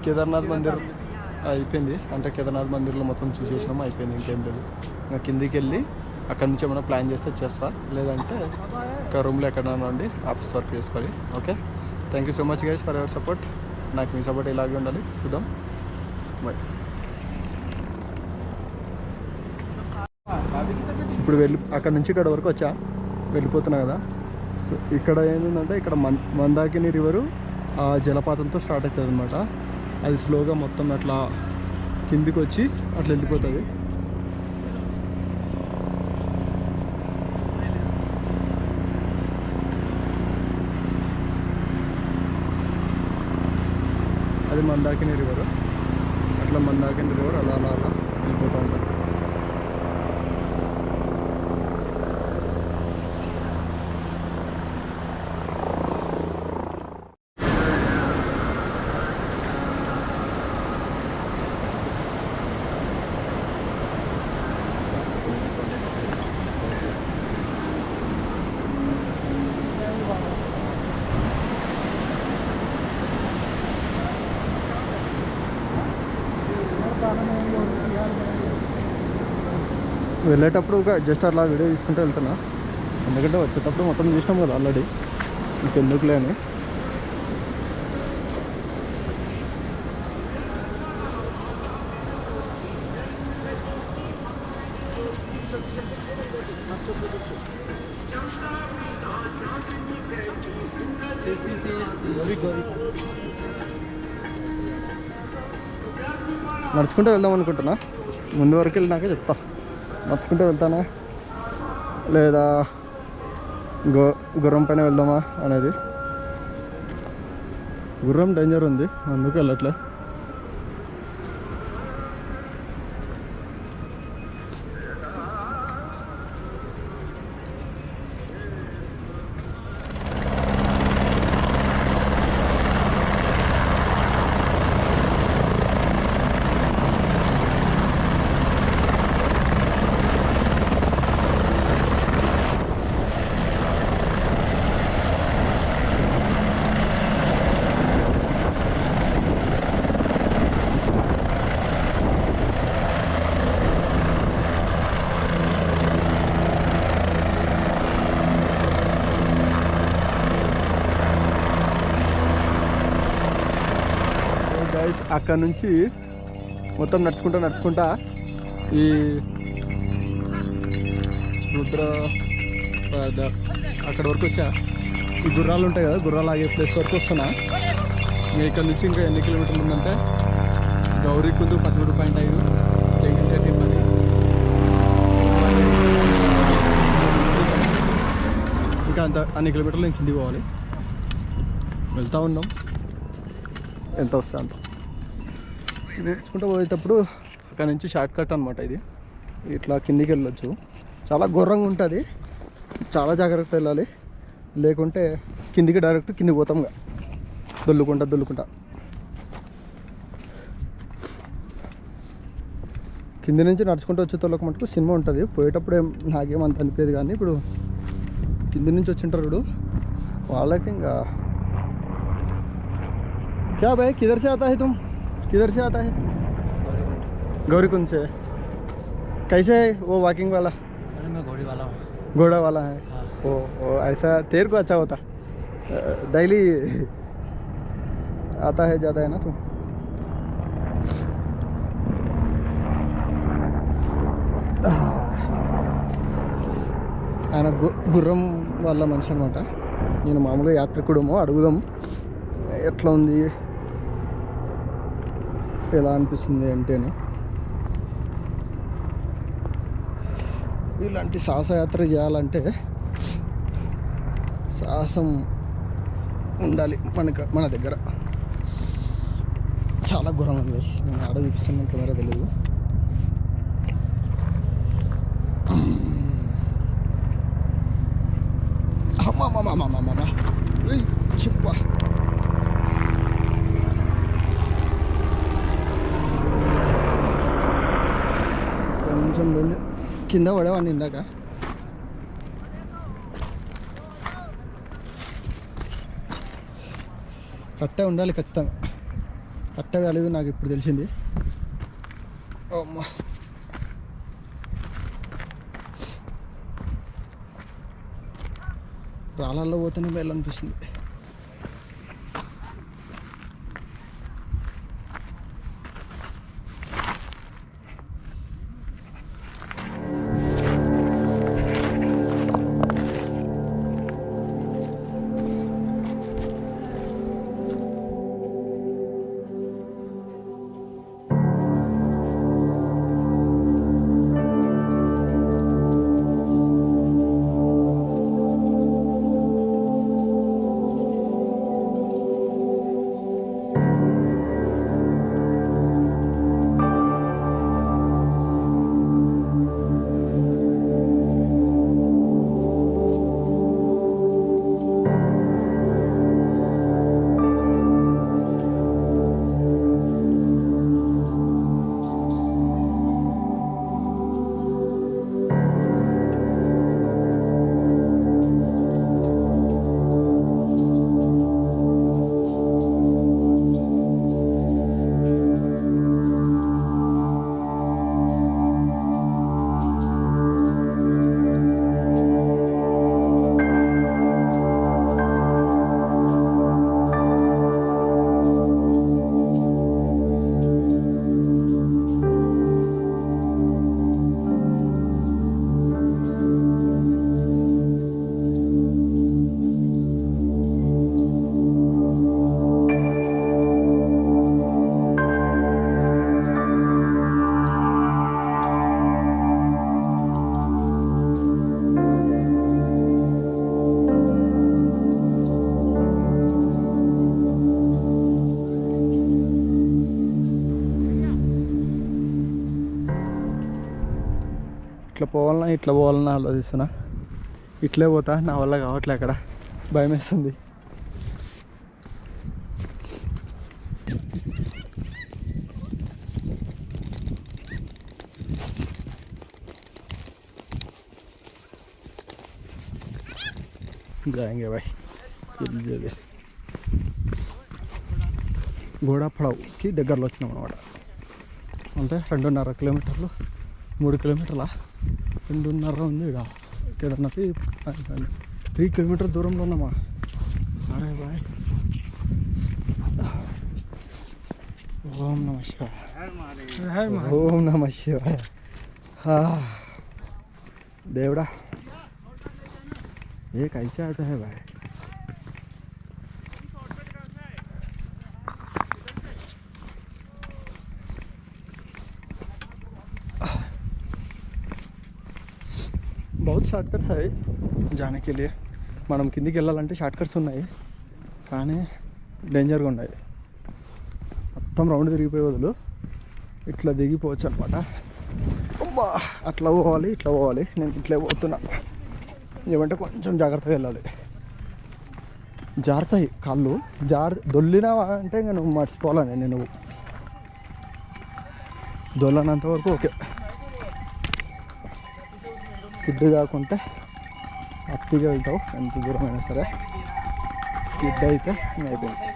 కేదార్నాథ్ మందిర్ అయిపోయింది. అంటే కేదార్నాథ్ మందిర్లో మొత్తం చూసేసినాము, అయిపోయింది, ఇంకేం లేదు. ఇంకా కిందికి వెళ్ళి అక్కడ నుంచి ఏమైనా ప్లాన్ చేస్తే చేస్తా, లేదంటే ఇంకా రూమ్లో ఎక్కడైనా ఉండి ఆఫీస్ వర్క్ చేసుకోవాలి. Okay, thank you so much guys for your support. నాకు మీ సపోర్ట్ ఇలాగే ఉండాలి. చూద్దాం, బాయ్. ఇప్పుడు అక్కడ నుంచి ఇక్కడ వరకు వెళ్ళిపోతున్నా కదా. సో ఇక్కడ ఏంటంటే ఇక్కడ మందాకిని రివరు ఆ జలపాతంతో స్టార్ట్ అవుతుంది అనమాట. అది స్లోగా మొత్తం అట్లా కిందికి వచ్చి అట్లా వెళ్ళిపోతుంది. అది మందాకిని రివర్. అట్లా మందాకిని రివర్ అలా అలా అలా వెళ్ళిపోతూ ఉంటుంది. వెళ్ళేటప్పుడు జస్ట్ అలా వీడియో తీసుకుంటూ వెళ్తున్నా, ఎందుకంటే వచ్చేటప్పుడు మొత్తం చూసినాం కదా ఆల్రెడీ, ఇంకెందుకులే అని. నడుచుకుంటూ వెళ్దాం అనుకుంటున్నా. ముందు వరకు వెళ్ళినాక చెప్తా, నడుచుకుంటూ వెళ్తానా లేదా గుర్రం పైన వెళ్దామా అనేది. గుర్రం డేంజర్ ఉంది, అందుకు వెళ్ళట్లే. అక్కడ నుంచి మొత్తం నడుచుకుంటా ఈ రుద్ర అక్కడ వరకు వచ్చా. ఈ గుర్రాలు ఉంటాయి కదా, గుర్రాలు ఆగే ప్లేస్ వరకు వస్తున్నా. నేను ఇక్కడ నుంచి ఇంకా ఎన్ని కిలోమీటర్లు ఉందంటే గౌరీకుందు 13.5, జంగిల్చెట్టి 10, ఇంకా అన్ని కిలోమీటర్లు నేను కిందికి పోవాలి. వెళ్తూ ఉన్నాం, ఎంత వస్తే అంత. నేర్చుకుంటూ పోయేటప్పుడు అక్కడ నుంచి షార్ట్ కట్ అనమాట ఇది. ఇట్లా కిందికి వెళ్ళొచ్చు. చాలా ఘోరంగా ఉంటుంది, చాలా జాగ్రత్తగా వెళ్ళాలి, లేకుంటే కిందికి డైరెక్ట్ కిందికి పోతాంగా దొల్లుకుంటా. కింది నుంచి నడుచుకుంటూ వచ్చేటోళ్ళకి మటుకు సినిమా ఉంటుంది. పోయేటప్పుడు నాకేమంత అనిపించేది, కానీ ఇప్పుడు కింది నుంచి వచ్చింటారు వాళ్ళకి ఇంకా क्या भाई किधर से आता है तुम, किधर से आता है? गौरीकुंड से। कैसे है वो वॉकिंग वाला? अरे मैं घोड़ी वाला हूँ। घोड़ा वाला है। हाँ। वो ऐसा तेरे को अच्छा होता, डेली आता है, ज़्यादा है ना तुम? ఆయన గుర్రం వాళ్ళ మనిషి అనమాట. నేను మామూలుగా యాత్రికుడేమో, అడుగుదాం ఎట్లా ఉంది, ఎలా అనిపిస్తుంది అంటే అని. ఇలాంటి సాహసయాత్ర చేయాలంటే సాహసం ఉండాలి మన దగ్గర. చాలా ఘోరం ఉంది. నేను ఆడ చూపిస్తాను, కెమెరా తెలియదు. చెప్ప కొంచెం కింద పడేవాడిని ఇందాక. కట్టే ఉండాలి ఖచ్చితంగా. కట్ట వాల్యూ నాకు ఇప్పుడు తెలిసింది. అమ్మా రాళ్ళల్లో పోతేనే మేలు అనిపిస్తుంది. ఇట్లా పోవాలన్నా ఆలోచిస్తున్నా. ఇట్లే పోతా, నా వల్ల కావట్లే, అక్కడ భయం వేస్తుంది. जाएंगे भाई जल्दी గోడా పడవకి దగ్గరలో వచ్చినాం అనమాట. అంటే 2.5 కిలోమీటర్లు 3 కిలోమీటర్ల 2.5 ఉంది. ఇక్కడ 3 కిలోమీటర్ దూరంలో ఉన్నామా. అరే బాయ్. ఓం నమ శివాయ, ఓం నమ శివాయ. దేవుడా ये कैसे आता है भाई. बहुत షార్ట్కట్స్ అవి जाने के लिए. మనం కిందికి వెళ్ళాలంటే షార్ట్కట్స్ ఉన్నాయి, కానీ డేంజర్గా ఉన్నాయి. మొత్తం రౌండ్ తిరిగిపోయే బదులు ఇట్లా దిగిపోవచ్చు అనమాట. అబ్బా అట్లా పోవాలి, ఇట్లా పోవాలి. నేను ఇట్లా పోతున్నా. ఏమంటే కొంచెం జాగ్రత్తగా వెళ్ళాలి. జారుతాయి కాళ్ళు, దొల్లినావా అంటే ఇంకా నువ్వు మర్చిపోవాలని. నేను దొల్లనంత వరకు ఓకే, స్కిడ్ కాకుంటే అప్పిగా వెళ్తావు ఎంత దూరం అయినా సరే. స్కిడ్ అయితే అయిపోయింది.